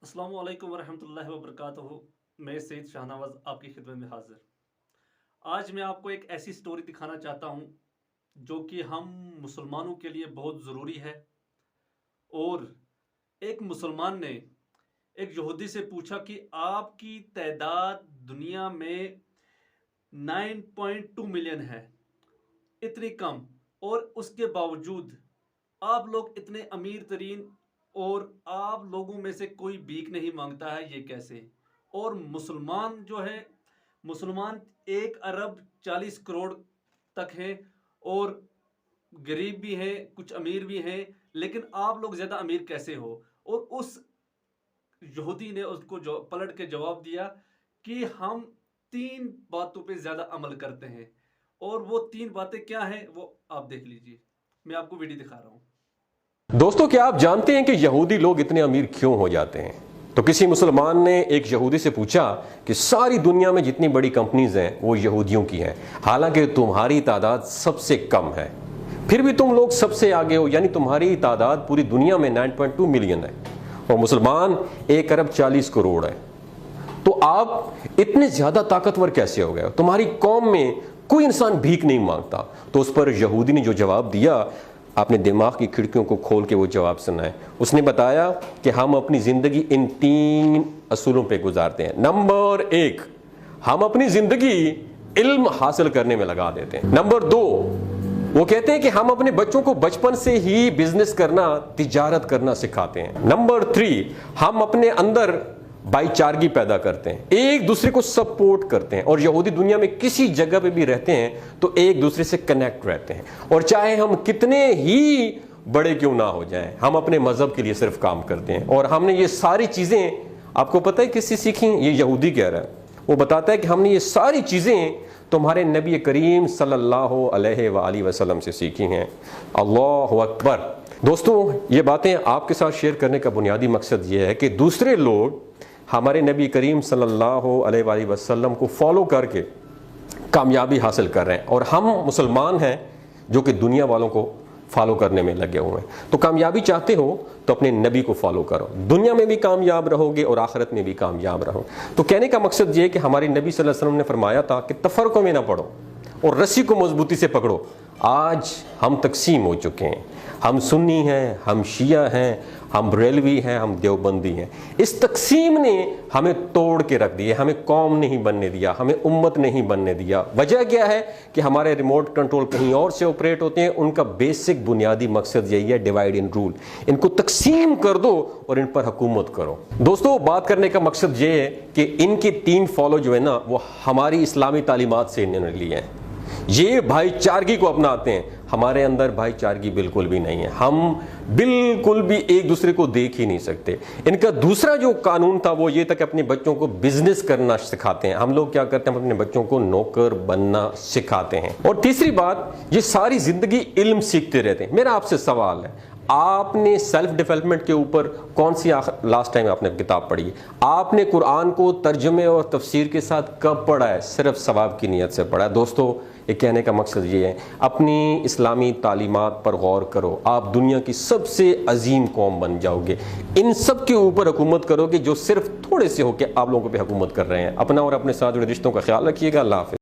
السلام علیکم ورحمۃ اللہ وبرکاتہ۔ میں سید شاہ نواز آپ کی خدمت میں حاضر۔ آج میں آپ کو ایک ایسی سٹوری دکھانا چاہتا ہوں جو کہ ہم مسلمانوں کے لیے بہت ضروری ہے۔ اور ایک مسلمان نے ایک یہودی سے پوچھا کہ آپ کی تعداد دنیا میں 9.2 ملین ہے، اتنی کم، اور اس کے باوجود آپ لوگ اتنے امیر ترین اور آپ لوگوں میں سے کوئی بھیک نہیں مانگتا ہے، یہ کیسے؟ اور مسلمان جو ہے، مسلمان 1 ارب 40 کروڑ تک ہیں، اور غریب بھی ہیں، کچھ امیر بھی ہیں، لیکن آپ لوگ زیادہ امیر کیسے ہو؟ اور اس یہودی نے اس کو پلٹ کے جواب دیا کہ ہم 3 باتوں پہ زیادہ عمل کرتے ہیں، اور وہ 3 باتیں کیا ہیں وہ آپ دیکھ لیجئے۔ میں آپ کو ویڈیو دکھا رہا ہوں۔ دوستو، کیا آپ جانتے ہیں کہ یہودی لوگ اتنے امیر کیوں ہو جاتے ہیں؟ تو کسی مسلمان نے ایک یہودی سے پوچھا کہ ساری دنیا میں جتنی بڑی کمپنیز ہیں وہ یہودیوں کی ہیں، حالانکہ تمہاری تعداد سب سے کم ہے، پھر بھی تم لوگ سب سے آگے ہو، یعنی تمہاری تعداد پوری دنیا میں 9.2 ملین ہے اور مسلمان 1 ارب 40 کروڑ ہے۔ تو آپ اتنے زیادہ طاقتور کیسے ہو گئے؟ تمہاری قوم میں کوئی انسان بھیک نہیں مانگتا۔ تو اس پر یہودی نے جو جواب دیا، اپنے دماغ کی کھڑکیوں کو کھول کے وہ جواب سنائے۔ اس نے بتایا کہ ہم اپنی زندگی ان 3 اصولوں پہ گزارتے ہیں۔ نمبر 1، ہم اپنی زندگی علم حاصل کرنے میں لگا دیتے ہیں۔ نمبر 2، وہ کہتے ہیں کہ ہم اپنے بچوں کو بچپن سے ہی بزنس کرنا، تجارت کرنا سکھاتے ہیں۔ نمبر 3، ہم اپنے اندر بھائی چارگی پیدا کرتے ہیں، ایک دوسرے کو سپورٹ کرتے ہیں، اور یہودی دنیا میں کسی جگہ پہ بھی رہتے ہیں تو ایک دوسرے سے کنیکٹ رہتے ہیں، اور چاہے ہم کتنے ہی بڑے کیوں نہ ہو جائیں، ہم اپنے مذہب کے لیے صرف کام کرتے ہیں۔ اور ہم نے یہ ساری چیزیں، آپ کو پتہ ہے کس سے سیکھی؟ یہ یہودی کہہ رہا ہے، وہ بتاتا ہے کہ ہم نے یہ ساری چیزیں تمہارے نبی کریم صلی اللہ علیہ وآلہ وسلم سے سیکھی ہیں۔ اللہ اکبر۔ دوستوں، یہ باتیں آپ کے ساتھ شیئر کرنے کا بنیادی مقصد یہ ہے کہ دوسرے لوگ ہمارے نبی کریم صلی اللہ علیہ وآلہ وسلم کو فالو کر کے کامیابی حاصل کر رہے ہیں، اور ہم مسلمان ہیں جو کہ دنیا والوں کو فالو کرنے میں لگے ہوئے ہیں۔ تو کامیابی چاہتے ہو تو اپنے نبی کو فالو کرو، دنیا میں بھی کامیاب رہو گے اور آخرت میں بھی کامیاب رہو۔ تو کہنے کا مقصد یہ ہے کہ ہمارے نبی صلی اللہ علیہ وسلم نے فرمایا تھا کہ تفرقوں میں نہ پڑو اور رسی کو مضبوطی سے پکڑو۔ آج ہم تقسیم ہو چکے ہیں، ہم سنی ہیں، ہم شیعہ ہیں، ہم بریلوی ہیں، ہم دیوبندی ہیں۔ اس تقسیم نے ہمیں توڑ کے رکھ دیا، ہمیں قوم نہیں بننے دیا، ہمیں امت نہیں بننے دیا۔ وجہ کیا ہے کہ ہمارے ریموٹ کنٹرول کہیں اور سے آپریٹ ہوتے ہیں۔ ان کا بیسک بنیادی مقصد یہی ہے، ڈیوائیڈ اینڈ رول، ان کو تقسیم کر دو اور ان پر حکومت کرو۔ دوستو، بات کرنے کا مقصد یہ ہے کہ ان کے 3 فالو جو ہے نا، وہ ہماری اسلامی تعلیمات سے انہوں نے لیے ہیں۔ یہ بھائی چارگی کو اپناتے ہیں، ہمارے اندر بھائی چارگی بالکل بھی نہیں ہے، ہم بالکل بھی ایک دوسرے کو دیکھ ہی نہیں سکتے۔ ان کا دوسرا جو قانون تھا وہ یہ تھا کہ اپنے بچوں کو بزنس کرنا سکھاتے ہیں۔ ہم لوگ کیا کرتے ہیں؟ ہم اپنے بچوں کو نوکر بننا سکھاتے ہیں۔ اور تیسری بات، یہ ساری زندگی علم سیکھتے رہتے ہیں۔ میرا آپ سے سوال ہے، آپ نے سیلف ڈیولپمنٹ کے اوپر کون سی لاسٹ ٹائم آپ نے کتاب پڑھی ہے؟ آپ نے قرآن کو ترجمے اور تفسیر کے ساتھ کب پڑھا ہے؟ صرف ثواب کی نیت سے پڑھا ہے۔ دوستو، یہ کہنے کا مقصد یہ ہے، اپنی اسلامی تعلیمات پر غور کرو، آپ دنیا کی سب سے عظیم قوم بن جاؤ گے۔ ان سب کے اوپر حکومت کرو گے جو صرف تھوڑے سے ہو کے آپ لوگوں پہ حکومت کر رہے ہیں۔ اپنا اور اپنے ساتھ جڑے رشتوں کا خیال رکھیے گا۔ اللہ حافظ۔